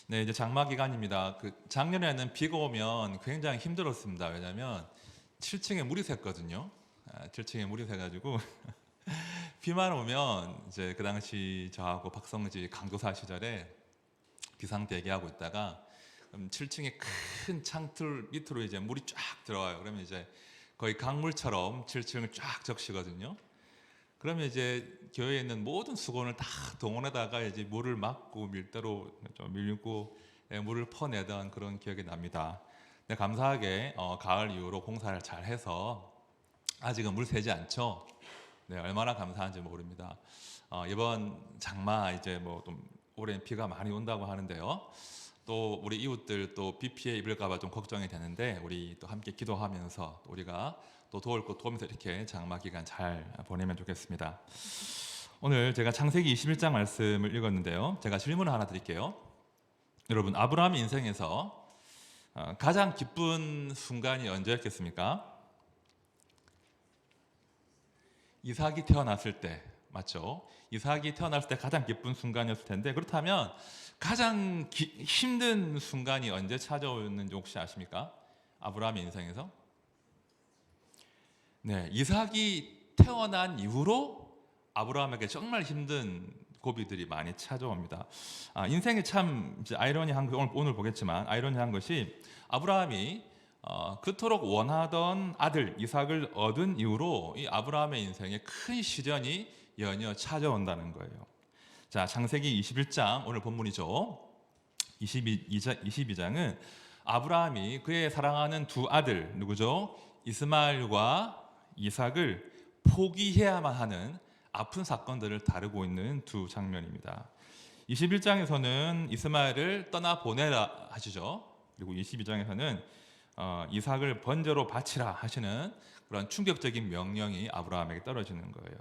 네, 이제 장마 기간입니다. 작년에는 비가 오면 굉장히 힘들었습니다. 왜냐하면 7층에 물이 샜거든요. 7층에 물이 새가지고 비만 오면 이제 그 당시 저하고 박성지 강도사 시절에 비상 대기하고 있다가 7층에 큰 창틀 밑으로 이제 물이 쫙 들어와요. 그러면 이제 거의 강물처럼 7층을 쫙 적시거든요. 그러면 이제 교회에 있는 모든 수건을 다 동원해다가 이제 물을 막고 밀대로 좀 밀고 물을 퍼내던 그런 기억이 납니다. 근데 감사하게 가을 이후로 공사를 잘 해서 아직은 물 새지 않죠. 네, 얼마나 감사한지 모릅니다. 이번 장마 이제 뭐 좀 올해 비가 많이 온다고 하는데요. 또 우리 이웃들 또 비 피해 입을까봐 좀 걱정이 되는데 우리 또 함께 기도하면서 우리가 또 도울 것 도우면서 이렇게 장마 기간 잘 보내면 좋겠습니다. 오늘 제가 창세기 21장 말씀을 읽었는데요. 제가 질문을 하나 드릴게요. 여러분, 아브라함 인생에서 가장 기쁜 순간이 언제였겠습니까? 이삭이 태어났을 때, 맞죠? 이삭이 태어났을 때 가장 기쁜 순간이었을 텐데, 그렇다면 가장 힘든 순간이 언제 찾아오는지 혹시 아십니까? 아브라함의 인생에서? 네, 이삭이 태어난 이후로 아브라함에게 정말 힘든 고비들이 많이 찾아옵니다. 인생이 참 아이러니한 거 오늘 보겠지만 아이러니한 것이 아브라함이 그토록 원하던 아들 이삭을 얻은 이후로 이 아브라함의 인생에 큰 시련이 연이어 찾아온다는 거예요. 자, 창세기 21장 오늘 본문이죠. 22장은 아브라함이 그의 사랑하는 두 아들 누구죠? 이스마엘과 이삭을 포기해야만 하는 아픈 사건들을 다루고 있는 두 장면입니다. 21장에서는 이스마엘을 떠나보내라 하시죠. 그리고 22장에서는 이삭을 번제로 바치라 하시는 그런 충격적인 명령이 아브라함에게 떨어지는 거예요.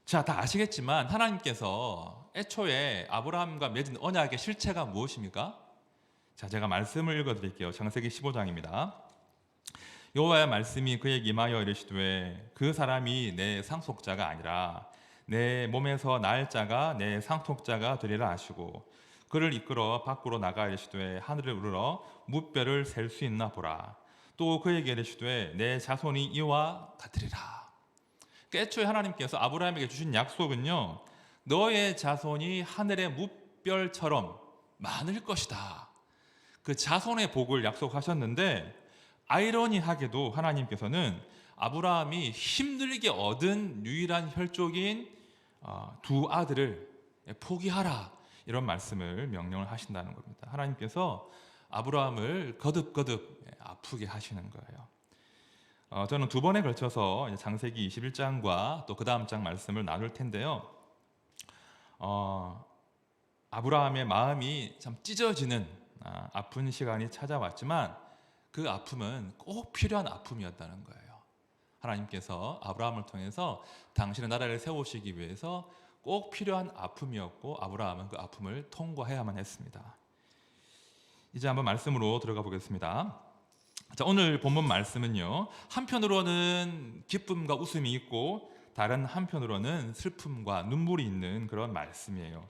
자, 다 아시겠지만 하나님께서 애초에 아브라함과 맺은 언약의 실체가 무엇입니까? 자, 제가 말씀을 읽어드릴게요. 창세기 15장입니다. 여호와의 말씀이 그에게 임하여 이르시되 그 사람이 내 상속자가 아니라 내 몸에서 날 자가 내 상속자가 되리라 하시고 그를 이끌어 밖으로 나가 이르시되 하늘을 우러러 무뼈를 셀 수 있나 보라. 또 그에게 이르시되 내 자손이 이와 같으리라. 애초에 하나님께서 아브라함에게 주신 약속은요, 너의 자손이 하늘의 무별처럼 많을 것이다. 그 자손의 복을 약속하셨는데 아이러니하게도 하나님께서는 아브라함이 힘들게 얻은 유일한 혈족인 두 아들을 포기하라 이런 말씀을 명령을 하신다는 겁니다. 하나님께서 아브라함을 거듭거듭 아프게 하시는 거예요. 저는 두 번에 걸쳐서 창세기 21장과 또 그 다음 장 말씀을 나눌 텐데요. 아브라함의 마음이 참 찢어지는 아픈 시간이 찾아왔지만 그 아픔은 꼭 필요한 아픔이었다는 거예요. 하나님께서 아브라함을 통해서 당신의 나라를 세우시기 위해서 꼭 필요한 아픔이었고 아브라함은 그 아픔을 통과해야만 했습니다. 이제 한번 말씀으로 들어가 보겠습니다. 자, 오늘 본문 말씀은요, 한편으로는 기쁨과 웃음이 있고 다른 한편으로는 슬픔과 눈물이 있는 그런 말씀이에요.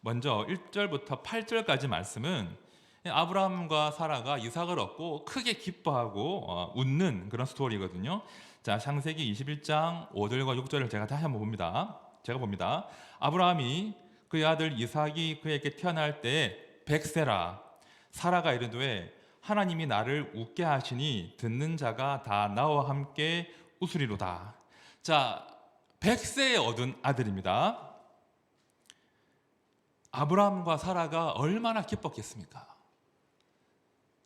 먼저 1절부터 8절까지 말씀은 아브라함과 사라가 이삭을 얻고 크게 기뻐하고 웃는 그런 스토리거든요. 자, 창세기 21장 5절과 6절을 제가 다시 한번 봅니다. 제가 봅니다. 아브라함이 그의 아들 이삭이 그에게 태어날 때에 100세라. 사라가 이르되 하나님이 나를 웃게 하시니 듣는 자가 다 나와 함께 웃으리로다. 자, 100세에 얻은 아들입니다. 아브라함과 사라가 얼마나 기뻤겠습니까?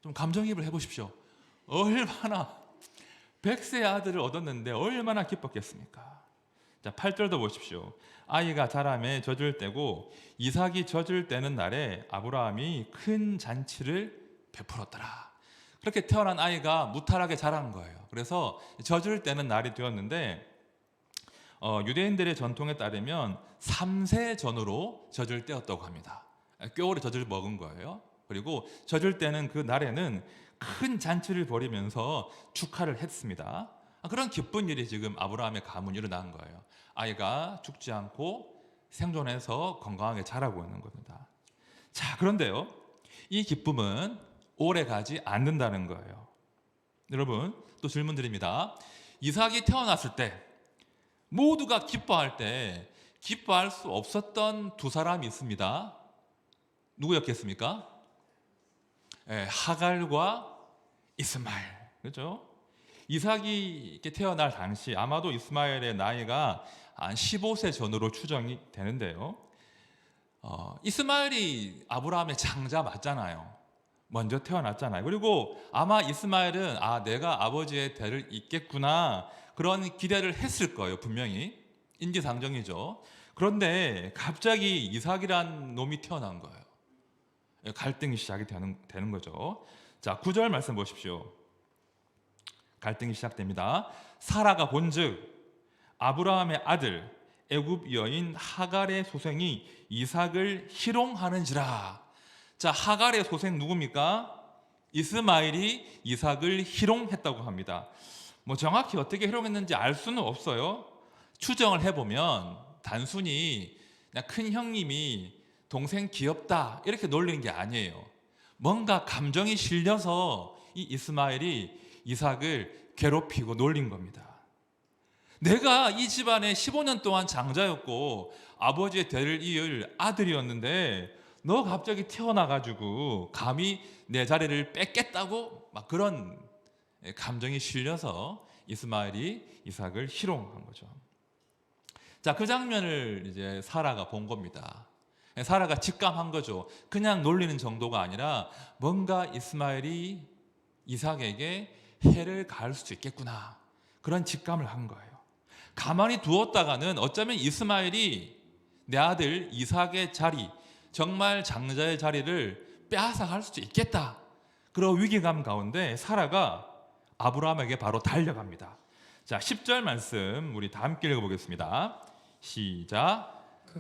좀 감정이입을 해보십시오. 얼마나 100세의 아들을 얻었는데 얼마나 기뻤겠습니까? 자, 8절도 보십시오. 아이가 자라매 젖을 때고 이삭이 젖을 때는 날에 아브라함이 큰 잔치를 베풀었더라. 그렇게 태어난 아이가 무탈하게 자란 거예요. 그래서 젖을 때는 날이 되었는데 유대인들의 전통에 따르면 3세 전으로 젖을 떼었다고 합니다. 꽤 오래 젖을 먹은 거예요. 그리고 젖을 때는 그 날에는 큰 잔치를 벌이면서 축하를 했습니다. 그런 기쁜 일이 지금 아브라함의 가문에 일어난 거예요. 아이가 죽지 않고 생존해서 건강하게 자라고 있는 겁니다. 자, 그런데요, 이 기쁨은 오래 가지 않는다는 거예요. 여러분, 또 질문 드립니다. 이삭이 태어났을 때 모두가 기뻐할 때 기뻐할 수 없었던 두 사람이 있습니다. 누구였겠습니까? 하갈과 이스마엘. 그렇죠? 이삭이 이렇게 태어날 당시 아마도 이스마엘의 나이가 한 15세 전후로 추정이 되는데요. 이스마엘이 아브라함의 장자 맞잖아요. 먼저 태어났잖아요. 그리고 아마 이스마엘은 내가 아버지의 대를 잇겠구나 그런 기대를 했을 거예요. 분명히 인지상정이죠. 그런데 갑자기 이삭이란 놈이 태어난 거예요. 갈등이 시작이 되는 거죠. 자, 9절 말씀 보십시오. 갈등이 시작됩니다. 사라가 본즉 아브라함의 아들 애굽 여인 하갈의 소생이 이삭을 희롱하는지라. 자, 하갈의 소생 누굽니까? 이스마엘이 이삭을 희롱했다고 합니다. 뭐 정확히 어떻게 희롱했는지 알 수는 없어요. 추정을 해보면 단순히 그냥 큰 형님이 동생 귀엽다 이렇게 놀리는 게 아니에요. 뭔가 감정이 실려서 이 이스마엘이 이삭을 괴롭히고 놀린 겁니다. 내가 이 집안에 15년 동안 장자였고 아버지의 대를 이을 아들이었는데 너 갑자기 태어나가지고 감히 내 자리를 뺏겠다고 막 그런 감정이 실려서 이스마엘이 이삭을 희롱한 거죠. 자, 그 장면을 이제 사라가 본 겁니다. 사라가 직감한 거죠. 그냥 놀리는 정도가 아니라 뭔가 이스마엘이 이삭에게 해를 가할 수도 있겠구나 그런 직감을 한 거예요. 가만히 두었다가는 어쩌면 이스마엘이 내 아들 이삭의 자리, 정말 장자의 자리를 빼앗아갈 수도 있겠다 그런 위기감 가운데 사라가 아브라함에게 바로 달려갑니다. 자, 10절 말씀 우리 다 함께 읽어보겠습니다. 시작.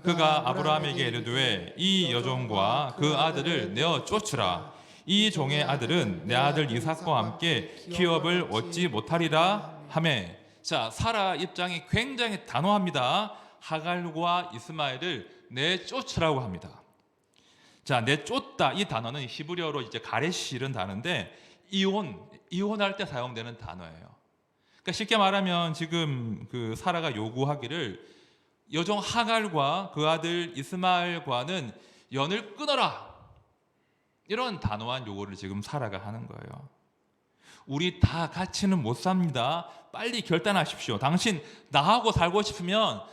그가 아브라함에게 이르되 이 여종과 그 아들을 내어 쫓으라. 이 종의 아들은 내 아들 이삭과 함께 기업을 얻지 못하리라 하매. 자, 사라 입장이 굉장히 단호합니다. 하갈과 이스마엘을 내쫓으라고 합니다. 자, 내쫓다 이 단어는 히브리어로 이제 가레시는 단어인데 이혼할 때 사용되는 단어예요. 그러니까 쉽게 말하면 지금 그 사라가 요구하기를 여종 하갈과 그 아들 이스마엘과는 연을 끊어라. 이런 단호한 요구를 지금 사라가 하는 거예요. 우리 다 같이는 못 삽니다. 빨리 결단하십시오. 당신 나하고 살고 싶으면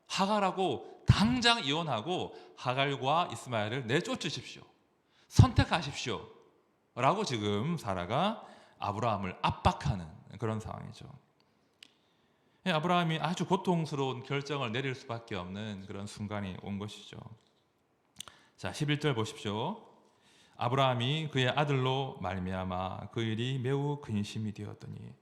하갈하고 당장 이혼하고 하갈과 이스마엘을 내쫓으십시오. 선택하십시오. 라고 지금 사라가 아브라함을 압박하는 그런 상황이죠. 아브라함이 아주 고통스러운 결정을 내릴 수밖에 없는 그런 순간이 온 것이죠. 자, 11절 보십시오. 아브라함이 그의 아들로 말미암아 그 일이 매우 근심이 되었더니.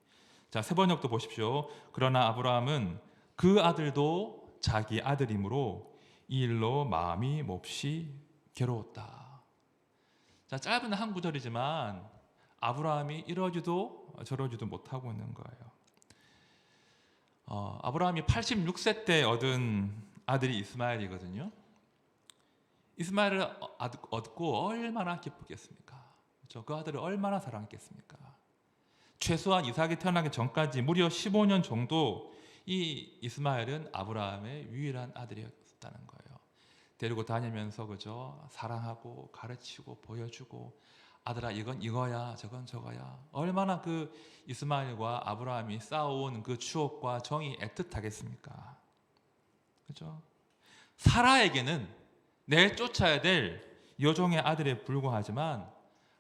자, 세 번역도 보십시오. 그러나 아브라함은 그 아들도 자기 아들이므로 이 일로 마음이 몹시 괴로웠다. 자, 짧은 한 구절이지만 아브라함이 이러지도 저러지도 못하고 있는 거예요. 아브라함이 86세 때 얻은 아들이 이스마엘이거든요. 이스마엘을 얻고 얼마나 기쁘겠습니까? 그렇죠? 그 아들을 얼마나 사랑했겠습니까? 최소한 이삭이 태어나기 전까지 무려 15년 정도 이 이스마엘은 아브라함의 유일한 아들이었다는 거예요. 데리고 다니면서 그죠? 사랑하고 가르치고 보여주고 아들아 이건 이거야 저건 저거야. 얼마나 그 이스마엘과 아브라함이 쌓아온 그 추억과 정이 애틋하겠습니까? 그죠? 사라에게는 내쫓아야 될 여종의 아들에 불과하지만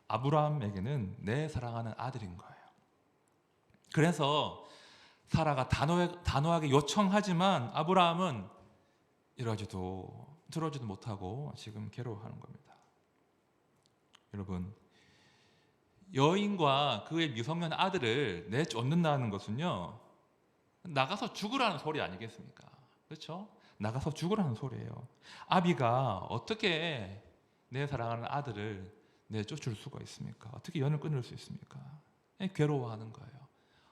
아브라함에게는 내 사랑하는 아들인 거예요. 그래서 사라가 단호하게 요청하지만 아브라함은 이러지도 저러지도 못하고 지금 괴로워하는 겁니다. 여러분, 여인과 그의 미성년 아들을 내쫓는다는 것은요, 나가서 죽으라는 소리 아니겠습니까? 그렇죠? 나가서 죽으라는 소리예요. 아비가 어떻게 내 사랑하는 아들을 내쫓을 수가 있습니까? 어떻게 연을 끊을 수 있습니까? 괴로워하는 거예요.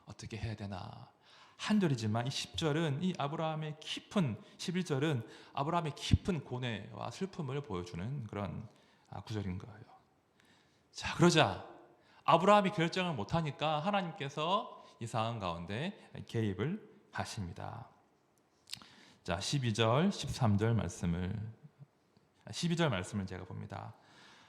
어떻게 해야 되나? 한 절이지만 이 10절은 이 아브라함의 깊은 11절은 아브라함의 깊은 고뇌와 슬픔을 보여주는 그런 구절인 거예요. 자, 그러자 아브라함이 결정을 못하니까 하나님께서 이 상황 가운데 개입을 하십니다. 자, 12절, 13절 말씀을 12절 말씀을 제가 봅니다.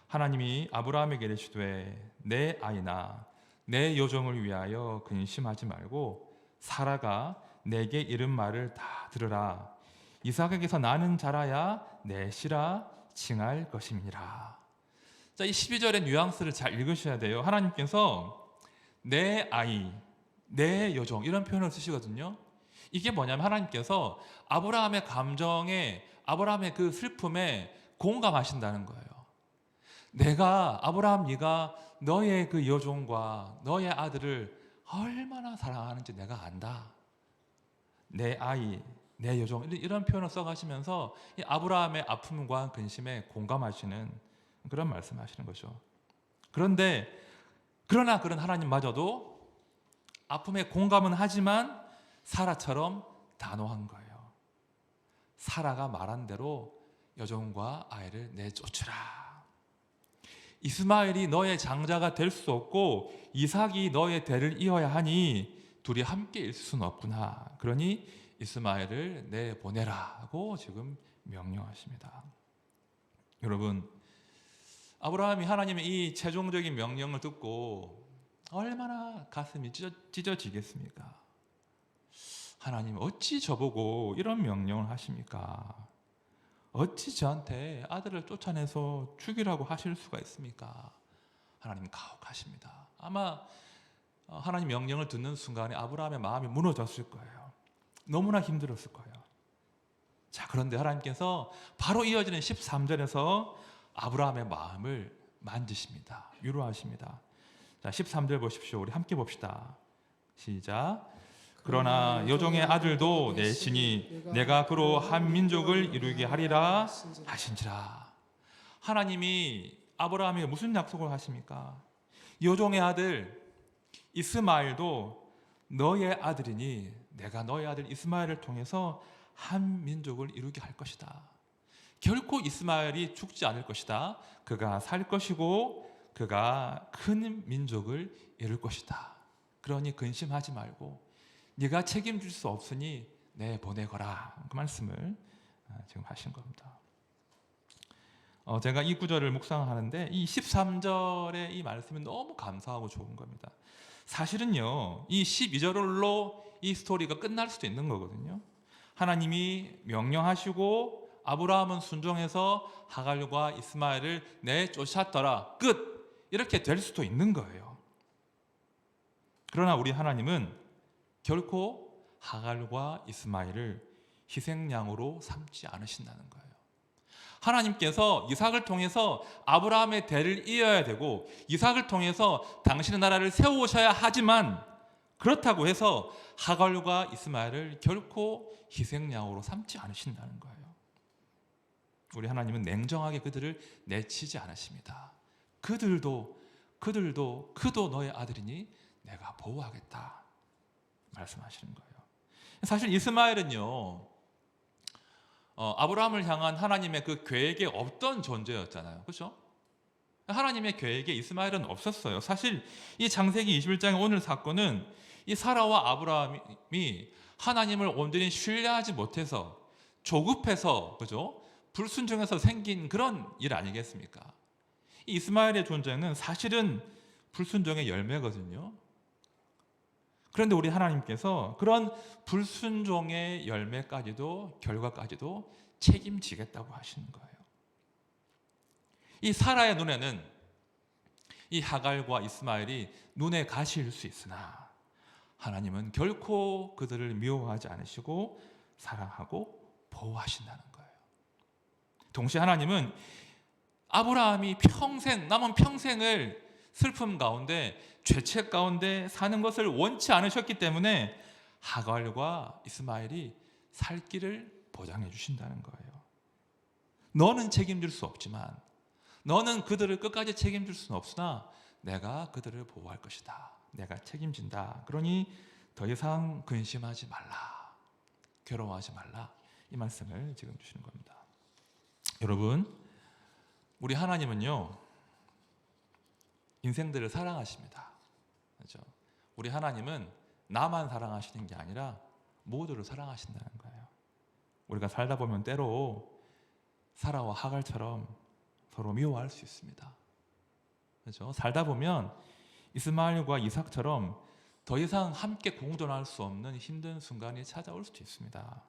하나님이 아브라함에게 이르시되 내 아이나 내 여종을 위하여 근심하지 말고 사라가 내게 이른 말을 다 들으라. 이삭에게서 나는 자라야 내 씨라 칭할 것임이니라. 자, 이 12절의 뉘앙스를 잘 읽으셔야 돼요. 하나님께서 내 아이, 내 여종 이런 표현을 쓰시거든요. 이게 뭐냐면 하나님께서 아브라함의 감정에, 아브라함의 그 슬픔에 공감하신다는 거예요. 내가 아브라함, 네가 너의 그 여종과 너의 아들을 얼마나 사랑하는지 내가 안다. 내 아이, 내 여종 이런 표현을 써가시면서 이 아브라함의 아픔과 근심에 공감하시는 그런 말씀하시는 거죠. 그러나 그런 하나님마저도 아픔에 공감은 하지만 사라처럼 단호한 거예요. 사라가 말한 대로 여종과 아이를 내쫓으라. 이스마엘이 너의 장자가 될 수 없고 이삭이 너의 대를 이어야 하니 둘이 함께 있을 수는 없구나. 그러니 이스마엘을 내보내라고 지금 명령하십니다. 여러분, 아브라함이 하나님의 이 최종적인 명령을 듣고 얼마나 가슴이 찢어지겠습니까? 하나님 어찌 저보고 이런 명령을 하십니까? 어찌 저한테 아들을 쫓아내서 죽이라고 하실 수가 있습니까? 하나님 가혹하십니다. 아마 하나님 명령을 듣는 순간에 아브라함의 마음이 무너졌을 거예요. 너무나 힘들었을 거예요. 자, 그런데 하나님께서 바로 이어지는 13절에서 아브라함의 마음을 만지십니다. 위로하십니다. 자, 13절 보십시오. 우리 함께 봅시다. 시작. 그러나 여종의 아들도 내시니 내가 그로 한 민족을 이루게 하리라 하신지라. 하나님이 아브라함에게 무슨 약속을 하십니까? 여종의 아들 이스마엘도 너의 아들이니 내가 너의 아들 이스마엘을 통해서 한 민족을 이루게 할 것이다. 결코 이스마엘이 죽지 않을 것이다. 그가 살 것이고 그가 큰 민족을 이룰 것이다. 그러니 근심하지 말고 네가 책임질 수 없으니 내보내거라. 그 말씀을 지금 하신 겁니다. 제가 이 구절을 묵상하는데 이 13절의 이 말씀이 너무 감사하고 좋은 겁니다. 사실은요, 이 12절로 이 스토리가 끝날 수도 있는 거거든요. 하나님이 명령하시고 아브라함은 순종해서 하갈과 이스마엘을 내쫓았더라. 끝! 이렇게 될 수도 있는 거예요. 그러나 우리 하나님은 결코 하갈과 이스마엘을 희생양으로 삼지 않으신다는 거예요. 하나님께서 이삭을 통해서 아브라함의 대를 이어야 되고 이삭을 통해서 당신의 나라를 세우셔야 하지만 그렇다고 해서 하갈과 이스마엘을 결코 희생양으로 삼지 않으신다는 거예요. 우리 하나님은 냉정하게 그들을 내치지 않으십니다. 그도 너의 아들이니 내가 보호하겠다 말씀하시는 거예요. 사실 이스마엘은요, 아브라함을 향한 하나님의 그 계획에 없던 존재였잖아요. 그렇죠? 하나님의 계획에 이스마엘은 없었어요. 사실 이 창세기 21장의 오늘 사건은 이 사라와 아브라함이 하나님을 온전히 신뢰하지 못해서 조급해서, 그죠? 불순종해서 생긴 그런 일 아니겠습니까? 이 이스마엘의 존재는 사실은 불순종의 열매거든요. 그런데 우리 하나님께서 그런 불순종의 열매까지도 결과까지도 책임지겠다고 하시는 거예요. 이 사라의 눈에는 이 하갈과 이스마엘이 눈에 가시일 수 있으나 하나님은 결코 그들을 미워하지 않으시고 사랑하고 보호하신다는 거예요. 동시에 하나님은 아브라함이 남은 평생을 슬픔 가운데 죄책 가운데 사는 것을 원치 않으셨기 때문에 하갈과 이스마엘이 살 길을 보장해 주신다는 거예요. 너는 책임질 수 없지만 너는 그들을 끝까지 책임질 수는 없으나 내가 그들을 보호할 것이다. 내가 책임진다. 그러니 더 이상 근심하지 말라. 괴로워하지 말라. 이 말씀을 지금 주시는 겁니다. 여러분, 우리 하나님은요, 인생들을 사랑하십니다. 그렇죠? 우리 하나님은 나만 사랑하시는 게 아니라 모두를 사랑하신다는 거예요. 우리가 살다 보면 때로 사라와 하갈처럼 서로 미워할 수 있습니다. 그렇죠? 살다 보면 이스마엘과 이삭처럼 더 이상 함께 공존할 수 없는 힘든 순간이 찾아올 수도 있습니다.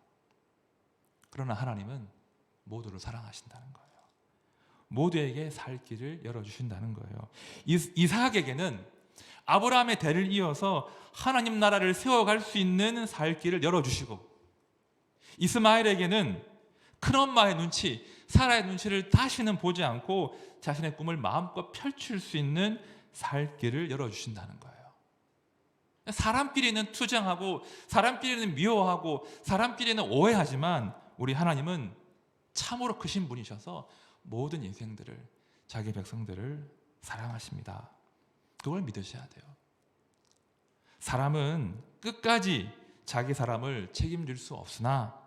그러나 하나님은 모두를 사랑하신다는 거예요. 모두에게 살 길을 열어주신다는 거예요. 이삭에게는 아브라함의 대를 이어서 하나님 나라를 세워갈 수 있는 살 길을 열어주시고, 이스마엘에게는 큰엄마의 눈치, 사라의 눈치를 다시는 보지 않고 자신의 꿈을 마음껏 펼칠 수 있는 살 길을 열어주신다는 거예요. 사람끼리는 투정하고 사람끼리는 미워하고 사람끼리는 오해하지만 우리 하나님은 참으로 크신 분이셔서 모든 인생들을, 자기 백성들을 사랑하십니다. 그걸 믿으셔야 돼요. 사람은 끝까지 자기 사람을 책임질 수 없으나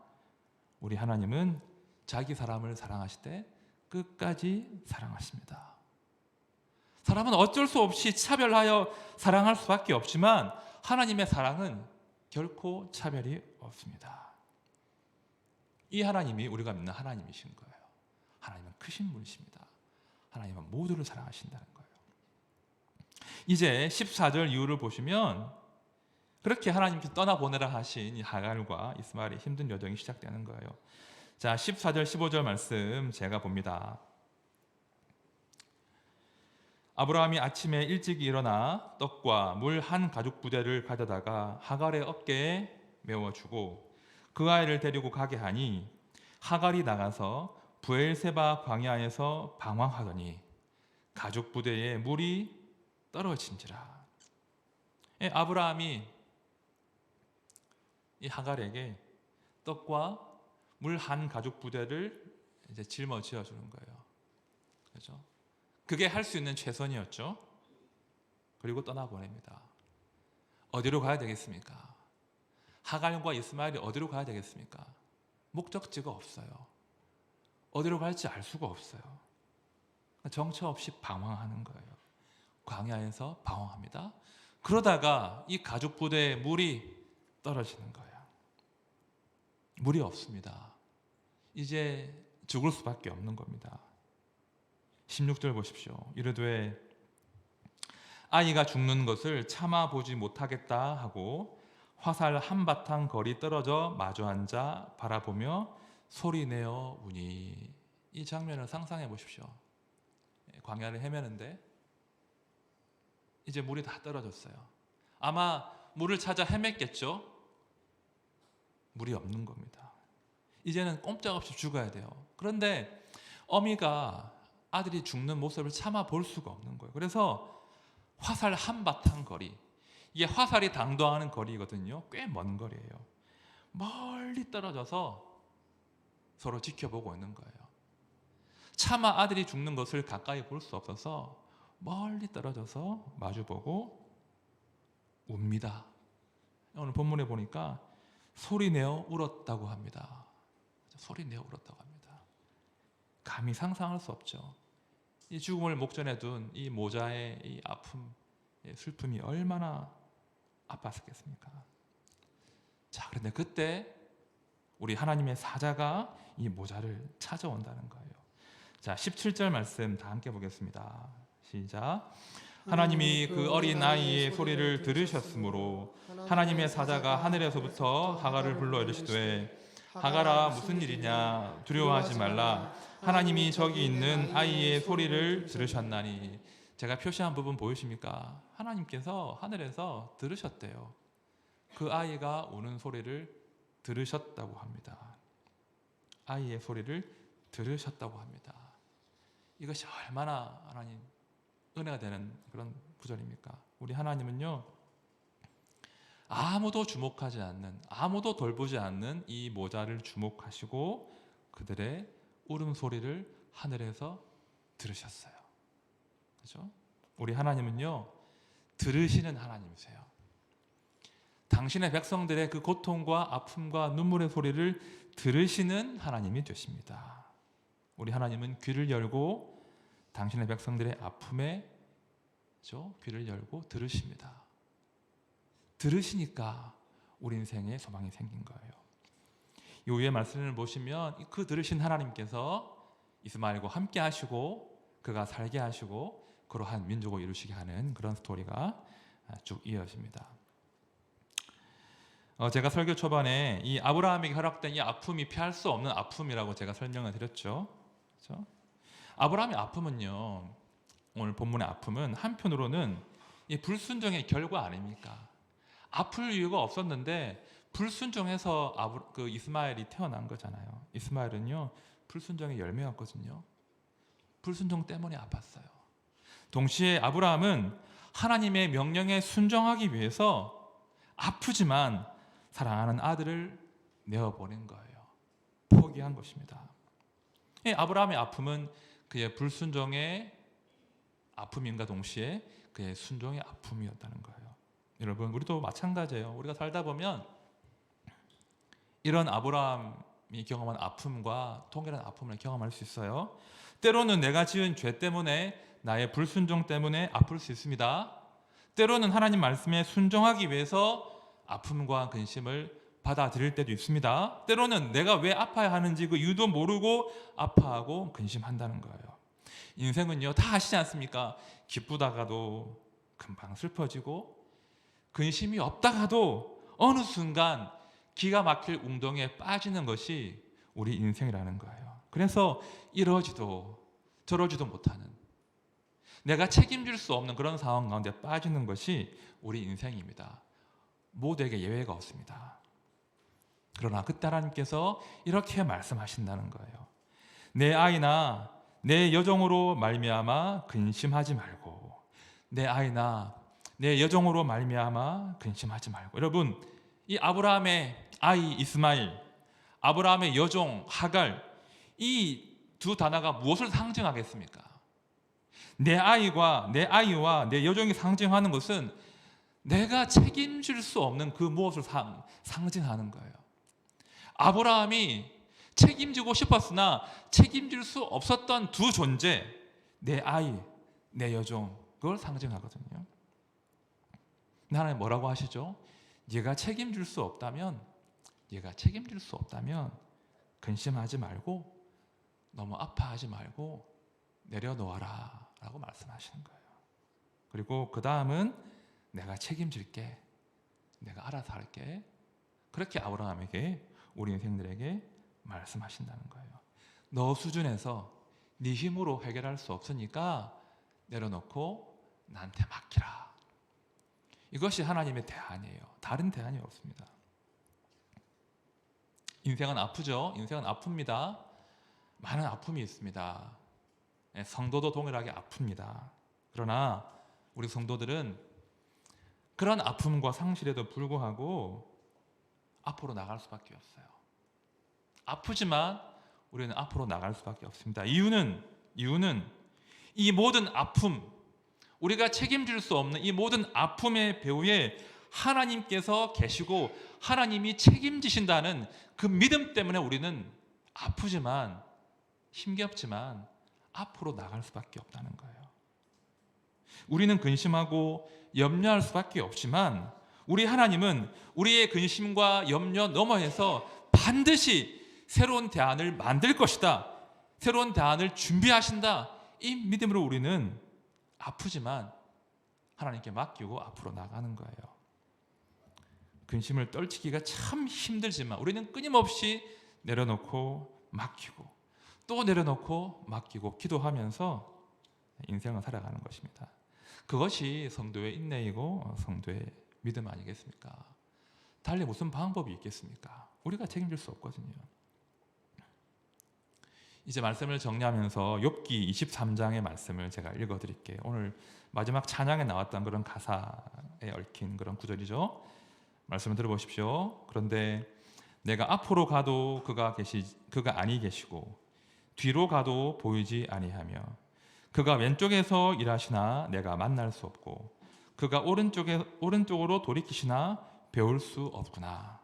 우리 하나님은 자기 사람을 사랑하실 때 끝까지 사랑하십니다. 사람은 어쩔 수 없이 차별하여 사랑할 수밖에 없지만 하나님의 사랑은 결코 차별이 없습니다. 이 하나님이 우리가 믿는 하나님이신 거예요. 하나님은 크신 분이십니다. 하나님은 모두를 사랑하신다는 거예요. 이제 14절 이후를 보시면 그렇게 하나님께서 떠나보내라 하신 이 하갈과 이스마엘의 힘든 여정이 시작되는 거예요. 자, 14절 15절 말씀 제가 봅니다. 아브라함이 아침에 일찍 일어나 떡과 물 한 가죽 부대를 가져다가 하갈의 어깨에 메워주고 그 아이를 데리고 가게 하니 하갈이 나가서 브엘세바 광야에서 방황하더니 가죽 부대에 물이 떨어진지라. 아브라함이 이 하갈에게 떡과 물 한 가죽 부대를 이제 짊어지어 주는 거예요. 그렇죠? 그게 할 수 있는 최선이었죠. 그리고 떠나보냅니다. 어디로 가야 되겠습니까? 하갈과 이스마엘이 어디로 가야 되겠습니까? 목적지가 없어요. 어디로 갈지 알 수가 없어요. 정처 없이 방황하는 거예요. 광야에서 방황합니다. 그러다가 이 가죽 부대에 물이 떨어지는 거예요. 물이 없습니다. 이제 죽을 수밖에 없는 겁니다. 16절 보십시오. 이르되 아이가 죽는 것을 참아보지 못하겠다 하고 화살 한바탕 거리 떨어져 마주 앉아 바라보며 소리내어 우니. 이 장면을 상상해 보십시오. 광야를 헤매는데 이제 물이 다 떨어졌어요. 아마 물을 찾아 헤맸겠죠. 물이 없는 겁니다. 이제는 꼼짝없이 죽어야 돼요. 그런데 어미가 아들이 죽는 모습을 참아 볼 수가 없는 거예요. 그래서 화살 한바탕 거리, 이게 화살이 당도하는 거리거든요. 꽤 먼 거리예요. 멀리 떨어져서 서로 지켜보고 있는 거예요. 차마 아들이 죽는 것을 가까이 볼 수 없어서 멀리 떨어져서 마주보고 웁니다. 오늘 본문에 보니까 소리내어 울었다고 합니다. 소리내어 울었다고 합니다. 감히 상상할 수 없죠. 이 죽음을 목전에 둔 이 모자의 이 아픔, 슬픔이 얼마나 아팠겠습니까? 자, 그런데 그때 우리 하나님의 사자가 이 모자를 찾아온다는 거예요. 자, 17절 말씀 다 함께 보겠습니다. 시작. 하나님이 그 어린 아이의 소리를 들으셨으므로 하나님의 사자가 하늘에서부터 하갈을 불러 이르시되 하갈아 무슨 일이냐 두려워하지 말라 하나님이 저기 있는 아이의 소리를 들으셨나니. 제가 표시한 부분 보이십니까? 하나님께서 하늘에서 들으셨대요. 그 아이가 우는 소리를 들으셨다고 합니다. 아이의 소리를 들으셨다고 합니다. 이것이 얼마나 하나님 은혜가 되는 그런 구절입니까? 우리 하나님은요, 아무도 주목하지 않는, 아무도 돌보지 않는 이 모자를 주목하시고 그들의 울음소리를 하늘에서 들으셨어요. 그렇죠? 우리 하나님은요, 들으시는 하나님이세요. 당신의 백성들의 그 고통과 아픔과 눈물의 소리를 들으시는 하나님이 되십니다. 우리 하나님은 귀를 열고 당신의 백성들의 아픔에 귀를 열고 들으십니다. 들으시니까 우리 인생에 소망이 생긴 거예요. 이 위의 말씀을 보시면 그 들으신 하나님께서 이스마엘과 함께 하시고 그가 살게 하시고 그로 한 민족을 이루시게 하는 그런 스토리가 쭉 이어집니다. 제가 설교 초반에 이 아브라함에게 허락된 이 아픔이 피할 수 없는 아픔이라고 제가 설명을 드렸죠. 그렇죠? 아브라함의 아픔은요, 오늘 본문의 아픔은 한편으로는 이 불순종의 결과 아닙니까? 아플 이유가 없었는데 불순종해서 이스마엘이 태어난 거잖아요. 이스마엘은요, 불순종의 열매였거든요. 불순종 때문에 아팠어요. 동시에 아브라함은 하나님의 명령에 순종하기 위해서 아프지만 사랑하는 아들을 내어보낸 거예요. 포기한 것입니다. 아브라함의 아픔은 그의 불순종의 아픔인가 동시에 그의 순종의 아픔이었다는 거예요. 여러분, 우리도 마찬가지예요. 우리가 살다 보면 이런 아브라함이 경험한 아픔과 동일한 아픔을 경험할 수 있어요. 때로는 내가 지은 죄 때문에, 나의 불순종 때문에 아플 수 있습니다. 때로는 하나님 말씀에 순종하기 위해서 아픔과 근심을 받아들일 때도 있습니다. 때로는 내가 왜 아파야 하는지 그 이유도 모르고 아파하고 근심한다는 거예요. 인생은요, 다 아시지 않습니까? 기쁘다가도 금방 슬퍼지고 근심이 없다가도 어느 순간 기가 막힐 웅덩이에 빠지는 것이 우리 인생이라는 거예요. 그래서 이러지도 저러지도 못하는, 내가 책임질 수 없는 그런 상황 가운데 빠지는 것이 우리 인생입니다. 모두에게 예외가 없습니다. 그러나 그때 하나님께서 이렇게 말씀하신다는 거예요. 내 아이나 내 여종으로 말미암아 근심하지 말고, 내 아이나 내 여종으로 말미암아 근심하지 말고. 여러분, 이 아브라함의 아이 이스마엘, 아브라함의 여종 하갈, 이 두 단어가 무엇을 상징하겠습니까? 내 아이와 내 여종이 상징하는 것은 내가 책임질 수 없는 그 무엇을 상징하는 거예요. 아브라함이 책임지고 싶었으나 책임질 수 없었던 두 존재, 내 아이, 내 여종, 그걸 상징하거든요. 하나님 뭐라고 하시죠? 네가 책임질 수 없다면 근심하지 말고 너무 아파하지 말고 내려놓아라 라고 말씀하시는 거예요. 그리고 그 다음은 내가 책임질게, 내가 알아서 할게, 그렇게 아브라함에게, 우리 인생들에게 말씀하신다는 거예요. 너 수준에서 네 힘으로 해결할 수 없으니까 내려놓고 나한테 맡기라. 이것이 하나님의 대안이에요. 다른 대안이 없습니다. 인생은 아프죠. 인생은 아픕니다. 많은 아픔이 있습니다. 성도도 동일하게 아픕니다. 그러나 우리 성도들은 그런 아픔과 상실에도 불구하고 앞으로 나갈 수밖에 없어요. 아프지만 우리는 앞으로 나갈 수밖에 없습니다. 이유는 이 모든 아픔, 우리가 책임질 수 없는 이 모든 아픔의 배후에 하나님께서 계시고 하나님이 책임지신다는 그 믿음 때문에 우리는 아프지만, 힘겹지만 앞으로 나갈 수밖에 없다는 거예요. 우리는 근심하고 염려할 수밖에 없지만 우리 하나님은 우리의 근심과 염려 너머에서 반드시 새로운 대안을 만들 것이다, 새로운 대안을 준비하신다, 이 믿음으로 우리는 아프지만 하나님께 맡기고 앞으로 나가는 거예요. 근심을 떨치기가 참 힘들지만 우리는 끊임없이 내려놓고 맡기고 또 내려놓고 맡기고 기도하면서 인생을 살아가는 것입니다. 그것이 성도의 인내이고 성도의 믿음 아니겠습니까? 달리 무슨 방법이 있겠습니까? 우리가 책임질 수 없거든요. 이제 말씀을 정리하면서 욥기 23장의 말씀을 제가 읽어드릴게요. 오늘 마지막 찬양에 나왔던 그런 가사에 얽힌 그런 구절이죠. 말씀을 들어보십시오. 그런데 내가 앞으로 가도 그가 아니 계시고 뒤로 가도 보이지 아니하며 그가 왼쪽에서 일하시나 내가 만날 수 없고 그가 오른쪽으로 돌이키시나 배울 수 없구나.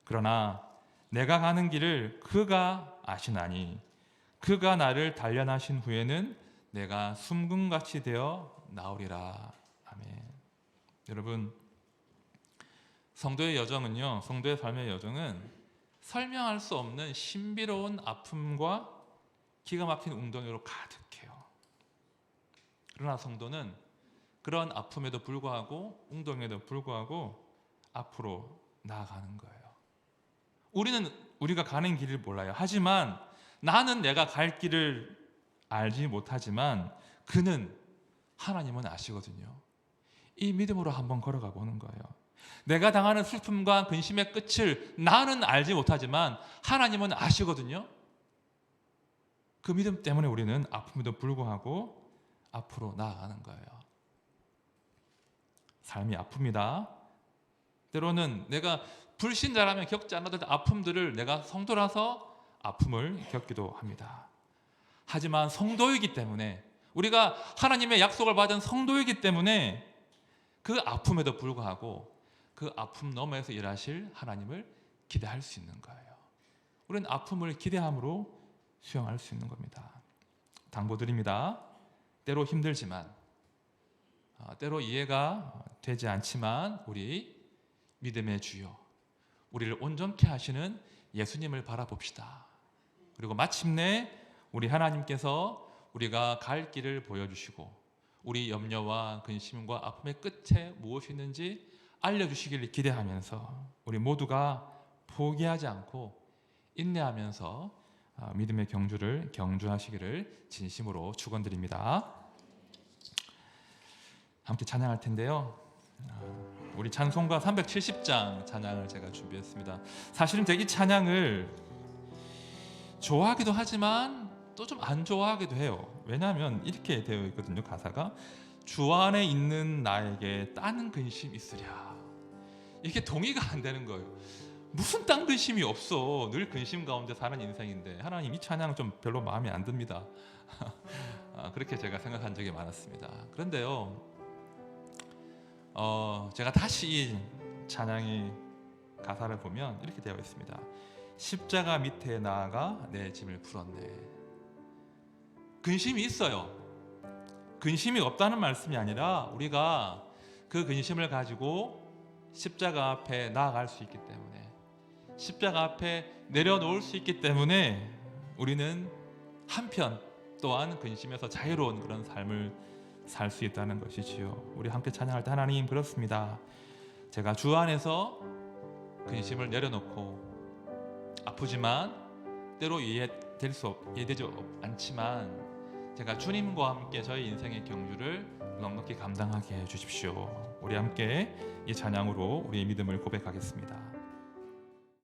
그러나 내가 가는 길을 그가 아시나니 그가 나를 단련하신 후에는 내가 숨금같이 되어 나오리라. 아멘. 여러분, 성도의 여정은요, 성도의 삶의 여정은 설명할 수 없는 신비로운 아픔과 기가 막힌 웅덩이로 가득해요. 그러나 성도는 그런 아픔에도 불구하고 웅덩이에도 불구하고 앞으로 나아가는 거예요. 우리가 가는 길을 몰라요. 하지만 나는 내가 갈 길을 알지 못하지만 그는, 하나님은 아시거든요. 이 믿음으로 한번 걸어가 보는 거예요. 내가 당하는 슬픔과 근심의 끝을 나는 알지 못하지만 하나님은 아시거든요. 그 믿음 때문에 우리는 아픔에도 불구하고 앞으로 나아가는 거예요. 삶이 아픕니다. 때로는 내가 불신자라면 겪지 않아도 될 아픔들을 내가 성도라서 아픔을 겪기도 합니다. 하지만 성도이기 때문에, 우리가 하나님의 약속을 받은 성도이기 때문에 그 아픔에도 불구하고 그 아픔 너머에서 일하실 하나님을 기대할 수 있는 거예요. 우리는 아픔을 기대함으로 수용할 수 있는 겁니다. 당부드립니다. 때로 힘들지만, 때로 이해가 되지 않지만 우리 믿음의 주요, 우리를 온전케 하시는 예수님을 바라봅시다. 그리고 마침내 우리 하나님께서 우리가 갈 길을 보여주시고 우리 염려와 근심과 아픔의 끝에 무엇이 있는지 알려주시기를 기대하면서 우리 모두가 포기하지 않고 인내하면서 믿음의 경주하시기를 진심으로 축원드립니다. 함께 찬양할 텐데요. 우리 찬송가 370장 찬양을 제가 준비했습니다. 사실은 제가 이 찬양을 좋아하기도 하지만 또 좀 안 좋아하기도 해요. 왜냐하면 이렇게 되어 있거든요. 가사가 주 안에 있는 나에게 딴 근심 있으랴. 이게 동의가 안 되는 거예요. 무슨 딴 근심이 없어. 늘 근심 가운데 사는 인생인데 하나님, 이 찬양 좀 별로 마음에 안 듭니다. 그렇게 제가 생각한 적이 많았습니다. 그런데요, 제가 다시 이 찬양의 가사를 보면 이렇게 되어 있습니다. 십자가 밑에 나아가 내 짐을 풀었네. 근심이 있어요. 근심이 없다는 말씀이 아니라 우리가 그 근심을 가지고 십자가 앞에 나아갈 수 있기 때문에, 십자가 앞에 내려놓을 수 있기 때문에 우리는 한편 또한 근심에서 자유로운 그런 삶을 살 수 있다는 것이지요. 우리 함께 찬양할 때, 하나님, 그렇습니다. 제가 주 안에서 근심을 내려놓고 아프지만 때로 이해되지 않지만 제가 주님과 함께 저희 인생의 경주를 넉넉히 감당하게 해주십시오. 우리 함께 이 찬양으로 우리의 믿음을 고백하겠습니다.